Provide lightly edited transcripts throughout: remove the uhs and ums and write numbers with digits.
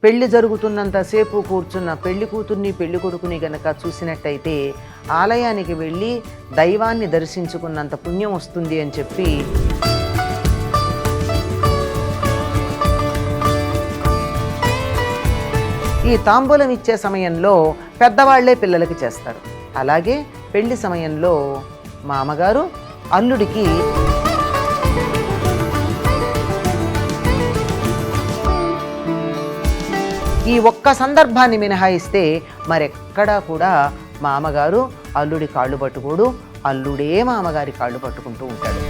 పెళ్లి జరుగుతున్నంతసేపు కూర్చున్న పెళ్లి కూతుర్ని పెళ్లి కొడుకుని గనక చూసినట్టయితే ఆలయానికి వెళ్ళి దైవాన్ని దర్శించుకున్నంత పుణ్యం వస్తుంది అని చెప్పి ఈ తాంబూలం ఇచ్చే సమయంలో పెద్దవాళ్లే పిల్లలకి చేస్తారు. అలాగే పెళ్లి సమయంలో మామగారు అల్లుడికి ఈ ఒక్క సందర్భాన్ని మినహాయిస్తే మరెక్కడా కూడా మామగారు అల్లుడి కాళ్ళు పట్టుకోడు, అల్లుడే మామగారి కాళ్ళు పట్టుకుంటూ ఉంటాడు.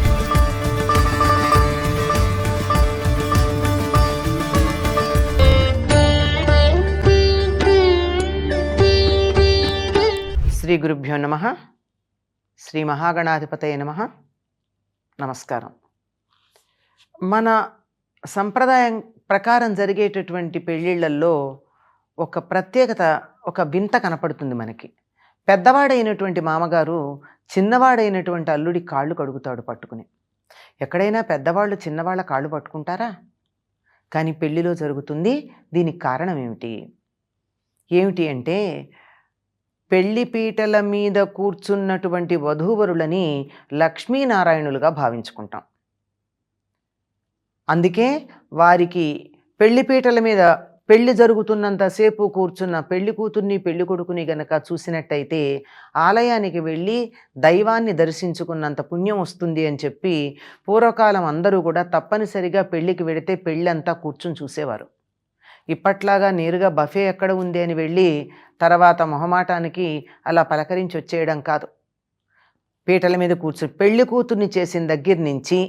శ్రీ గురుభ్యో నమః. శ్రీ మహాగణాధిపతయే నమః. నమస్కారం. మన సంప్రదాయం ప్రకారం జరిగేటటువంటి పెళ్ళిళ్ళల్లో ఒక ప్రత్యేకత, ఒక వింత కనపడుతుంది మనకి. పెద్దవాడైనటువంటి మామగారు చిన్నవాడైనటువంటి అల్లుడి కాళ్ళు కడుగుతాడు పట్టుకుని. ఎక్కడైనా పెద్దవాళ్ళు చిన్నవాళ్ళ కాళ్ళు పట్టుకుంటారా? కానీ పెళ్ళిలో జరుగుతుంది. దీనికి కారణం ఏమిటి అంటే పెళ్లి పీటల మీద కూర్చున్నటువంటి వధూవరులని లక్ష్మీనారాయణులుగా భావించుకుంటాం. అందుకే వారికి పెళ్లిపీటల మీద పెళ్లి జరుగుతున్నంతసేపు కూర్చున్న పెళ్లి కూతుర్ని పెళ్లి కొడుకుని గనక చూసినట్టయితే ఆలయానికి వెళ్ళి దైవాన్ని దర్శించుకున్నంత పుణ్యం వస్తుంది అని చెప్పి పూర్వకాలం అందరూ కూడా తప్పనిసరిగా పెళ్లికి వెడితే పెళ్ళంతా కూర్చుని చూసేవారు. ఇప్పట్లాగా నేరుగా బఫే ఎక్కడ ఉంది అని వెళ్ళి తర్వాత మొహమాటానికి అలా పలకరించి వచ్చేయడం కాదు. పీటల మీద కూర్చుని పెళ్లి కూతుర్ని చేసిన దగ్గర నుంచి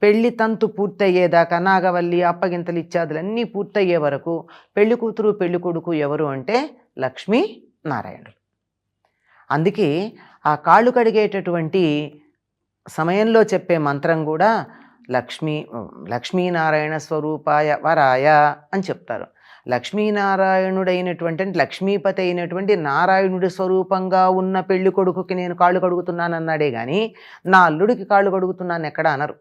పెళ్లి తంతు పూర్తయ్యేదాకా నాగవల్లి అప్పగింతలు ఇత్యాదులన్నీ పూర్తయ్యే వరకు పెళ్లి కూతురు పెళ్లి కొడుకు ఎవరు అంటే లక్ష్మీ నారాయణులు. అందుకే ఆ కాళ్ళు కడిగేటటువంటి సమయంలో చెప్పే మంత్రం కూడా లక్ష్మీనారాయణ స్వరూపాయ వరాయ అని చెప్తారు. లక్ష్మీనారాయణుడైనటువంటి లక్ష్మీపతి అయినటువంటి నారాయణుడి స్వరూపంగా ఉన్న పెళ్లి కొడుకుకి నేను కాళ్ళు కడుగుతున్నానన్నాడే కానీ నా అల్లుడికి కాళ్ళు కడుగుతున్నాను ఎక్కడ అనరు.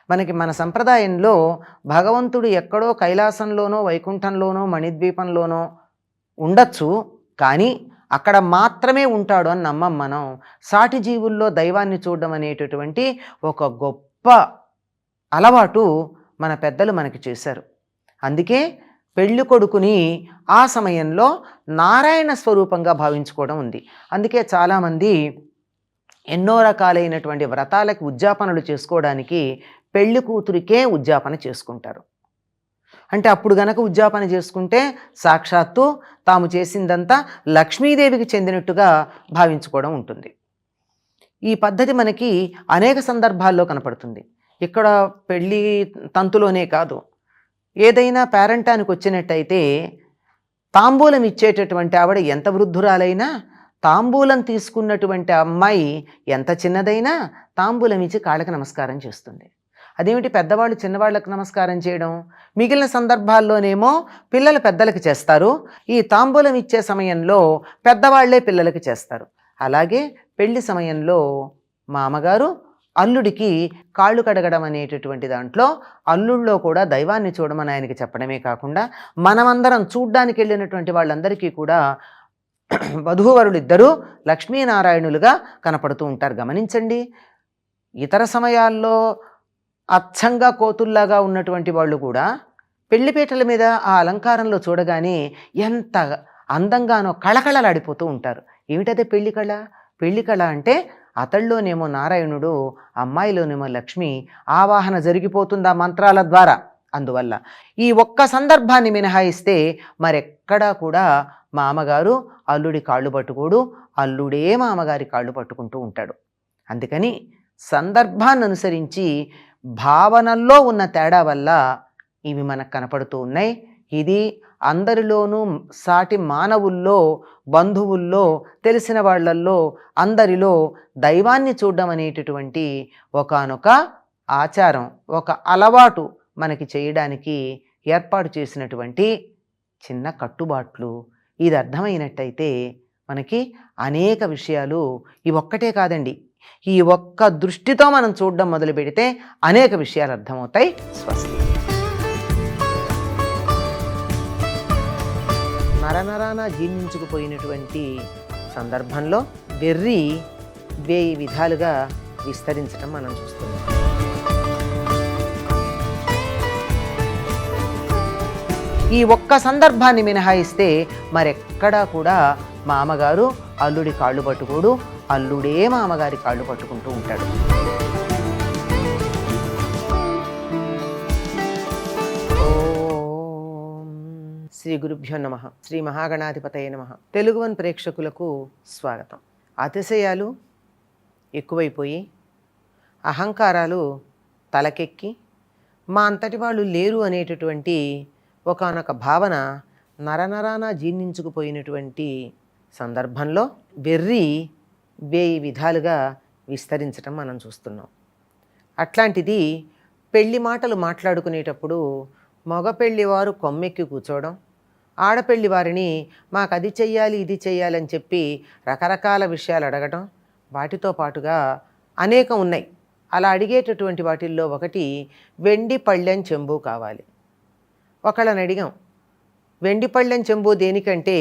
మనకి మన సంప్రదాయంలో భగవంతుడు ఎక్కడో కైలాసంలోనో వైకుంఠంలోనో మణిద్వీపంలోనో ఉండొచ్చు, కానీ అక్కడ మాత్రమే ఉంటాడు అని నమ్మం మనం. సాటి జీవుల్లో దైవాన్ని చూడడం అనేటటువంటి ఒక గొప్ప అలవాటు మన పెద్దలు మనకి చేశారు. అందుకే పెళ్లి కొడుకుని ఆ సమయంలో నారాయణ స్వరూపంగా భావించుకోవడం ఉంది. అందుకే చాలామంది ఎన్నో రకాలైనటువంటి వ్రతాలకి ఉద్యాపనలు చేసుకోవడానికి పెళ్లి కూతురికే ఉద్యాపన చేసుకుంటారు. అంటే అప్పుడు గనక ఉద్యాపన చేసుకుంటే సాక్షాత్తు తాము చేసిందంతా లక్ష్మీదేవికి చెందినట్టుగా భావించుకోవడం ఉంటుంది. ఈ పద్ధతి మనకి అనేక సందర్భాల్లో కనపడుతుంది. ఇక్కడ పెళ్ళి తంతులోనే కాదు, ఏదైనా పేరంటానికి వచ్చినట్టయితే తాంబూలం ఇచ్చేటటువంటి ఆవిడ ఎంత వృద్ధురాలైనా తాంబూలం తీసుకున్నటువంటి అమ్మాయి ఎంత చిన్నదైనా తాంబూలం ఇచ్చి కాళ్ళకి నమస్కారం చేస్తుంది. అదేమిటి పెద్దవాళ్ళు చిన్నవాళ్ళకి నమస్కారం చేయడం? మిగిలిన సందర్భాల్లోనేమో పిల్లలు పెద్దలకి చేస్తారు, ఈ తాంబూలం ఇచ్చే సమయంలో పెద్దవాళ్లే పిల్లలకి చేస్తారు. అలాగే పెళ్లి సమయంలో మామగారు అల్లుడికి కాళ్ళు కడగడం అనేటటువంటి దాంట్లో అల్లుళ్ళలో కూడా దైవాన్ని చూడమని ఆయనకి చెప్పడమే కాకుండా మనమందరం చూడ్డానికి వెళ్ళినటువంటి వాళ్ళందరికీ కూడా వధూవరులిద్దరూ లక్ష్మీనారాయణులుగా కనపడుతూ ఉంటారు. గమనించండి, ఇతర సమయాల్లో అచ్చంగా కోతుల్లాగా ఉన్నటువంటి వాళ్ళు కూడా పెళ్లిపీటల మీద ఆ అలంకారంలో చూడగానే ఎంత అందంగానో కళకళలాడిపోతూ ఉంటారు. ఏమిటదే పెళ్లి కళ? పెళ్లి కళ అంటే అతళ్ళలోనేమో నారాయణుడు, అమ్మాయిలోనేమో లక్ష్మి ఆవాహన జరిగిపోతుంది ఆ మంత్రాల ద్వారా. అందువల్ల ఈ ఒక్క సందర్భాన్ని మినహాయిస్తే మరెక్కడా కూడా మామగారు అల్లుడి కాళ్ళు పట్టుకోడు, అల్లుడే మామగారి కాళ్ళు పట్టుకుంటూ ఉంటాడు. అందుకని సందర్భాన్ని అనుసరించి భావనల్లో ఉన్న తేడా వల్ల ఇవి మనకు కనపడుతూ ఉన్నాయి. ఇది అందరిలోనూ సాటి మానవుల్లో, బంధువుల్లో, తెలిసిన వాళ్ళల్లో అందరిలో దైవాన్ని చూడడం అనేటటువంటి ఒకానొక ఆచారం, ఒక అలవాటు మనకి చేయడానికి ఏర్పాటు చేసినటువంటి చిన్న కట్టుబాట్లు. ఇది అర్థమైనట్టయితే మనకి అనేక విషయాలు, ఈ ఒక్కటే కాదండి, ఈ ఒక్క దృష్టితో మనం చూడడం మొదలు పెడితే అనేక విషయాలు అర్థమవుతాయి. స్వస్తి. నరనరాన జీర్ణించుకుపోయినటువంటి సందర్భంలో వెర్రి 1000 విధాలుగా విస్తరించడం మనం చూస్తున్నాం. ఈ ఒక్క సందర్భాన్ని మినహాయిస్తే మరెక్కడా కూడా మామగారు అల్లుడి కాళ్ళు పట్టుకోడు, అల్లుడే మామగారి కాళ్ళు పట్టుకుంటూ ఉంటాడు. శ్రీ గురుభ్యో నమః. శ్రీ మహాగణాధిపతయే నమః. తెలుగు1 ప్రేక్షకులకు స్వాగతం. అతిశయాలు ఎక్కువైపోయి అహంకారాలు తలకెక్కి మా అంతటి వాళ్ళు లేరు అనేటటువంటి ఒకానొక భావన నరనరాన జీర్ణించుకుపోయినటువంటి సందర్భంలో వెర్రి 1000 విధాలుగా విస్తరించడం మనం చూస్తున్నాం. అట్లాంటిది పెళ్లి మాటలు మాట్లాడుకునేటప్పుడు మగపెళ్లి వారు కొమ్మెక్కి కూర్చోవడం, ఆడపెళ్లి వారిని మాకు అది చెయ్యాలి ఇది చెయ్యాలని చెప్పి రకరకాల విషయాలు అడగటం, వాటితో పాటుగా అనేకం ఉన్నాయి. అలా అడిగేటటువంటి వాటిల్లో ఒకటి వెండి పళ్ళెం చెంబు కావాలి. ఒకళ్ళని అడిగాం, వెండి పళ్ళెం చెంబు దేనికంటే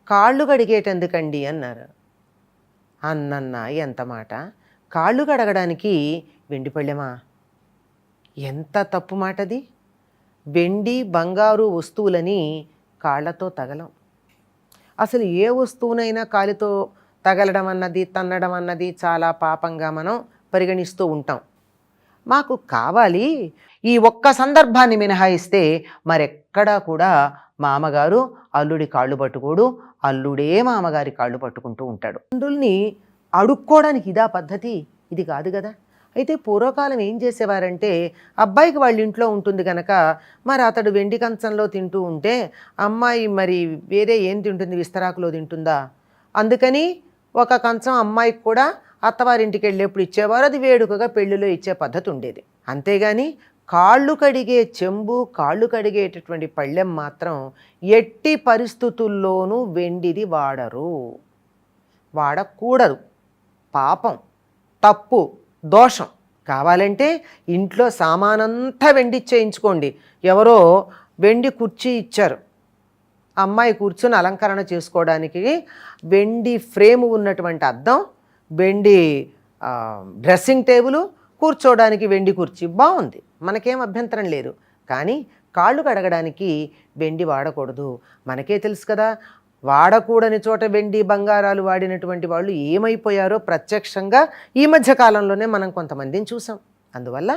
కాళ్ళు కడిగేటందుకండి అన్నారు. అన్నన్నా ఎంత మాట! కాళ్ళు కడగడానికి వెండి పళ్ళెమా? ఎంత తప్పు మాటది! వెండి బంగారు వస్తువులని కాళ్ళతో తగలం. అసలు ఏ వస్తువునైనా కాలితో తగలడం అన్నది, తన్నడం అన్నది చాలా పాపంగా మనం పరిగణిస్తూ ఉంటాం. మాకు కావాలి. ఈ ఒక్క సందర్భాన్ని మినహాయిస్తే మరెక్కడా కూడా మామగారు అల్లుడి కాళ్ళు పట్టుకోడు, అల్లుడే మామగారి కాళ్ళు పట్టుకుంటూ ఉంటాడు. తండ్రుల్ని అడుక్కోవడానికి ఇదా పద్ధతి? ఇది కాదు కదా. అయితే పూర్వకాలం ఏం చేసేవారంటే, అబ్బాయికి వాళ్ళ ఇంట్లో ఉంటుంది కనుక మరి అతడు వెండి కంచంలో తింటూ ఉంటే అమ్మాయి మరి వేరే ఏం తింటుంది, విస్తరాకులో తింటుందా? అందుకని ఒక కంచం అమ్మాయికి కూడా అత్తవారింటికి వెళ్ళేప్పుడు ఇచ్చేవారు. అది వేడుకగా పెళ్లిలో ఇచ్చే పద్ధతి ఉండేది. అంతేగాని కాళ్ళు కడిగే చెంబు, కాళ్ళు కడిగేటటువంటి పళ్ళెం మాత్రం ఎట్టి పరిస్థితుల్లోనూ వెండిది వాడరు, వాడకూడదు. పాపం, తప్పు, దోషం. కావాలంటే ఇంట్లో సామానంతా వెండి చేయించుకోండి. ఎవరో వెండి కుర్చీ ఇచ్చారు, అమ్మాయి కూర్చొని అలంకరణ చేసుకోవడానికి వెండి ఫ్రేమ్ ఉన్నటువంటి అద్దం, వెండి డ్రెస్సింగ్ టేబుల్, కూర్చోవడానికి వెండి కుర్చీ, బాగుంది, మనకేం అభ్యంతరం లేదు. కానీ కాళ్ళు కడగడానికి వెండి వాడకూడదు. మనకే తెలుసు కదా, వాడకూడని చోట వెండి బంగారాలు వాడినటువంటి వాళ్ళు ఏమైపోయారో ప్రత్యక్షంగా ఈ మధ్య కాలంలోనే మనం కొంతమందిని చూసాం. అందువల్ల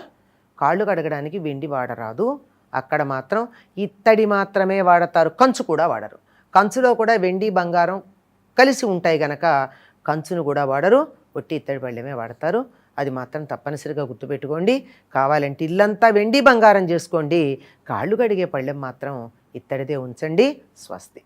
కాళ్ళు కడగడానికి వెండి వాడరాదు. అక్కడ మాత్రం ఇత్తడి మాత్రమే వాడతారు, కంచు కూడా వాడరు. కంచులో కూడా వెండి బంగారం కలిసి ఉంటాయి గనక కంచును కూడా వాడరు, ఒట్టి ఇత్తడి పళ్ళెమే వాడతారు. అది మాత్రం తప్పనిసరిగా గుర్తుపెట్టుకోండి. కావాలంటే ఇల్లంతా వెండి బంగారం చేసుకోండి, కాళ్ళు కడిగే పళ్ళెం మాత్రం ఇత్తడిదే ఉంచండి. స్వస్తి.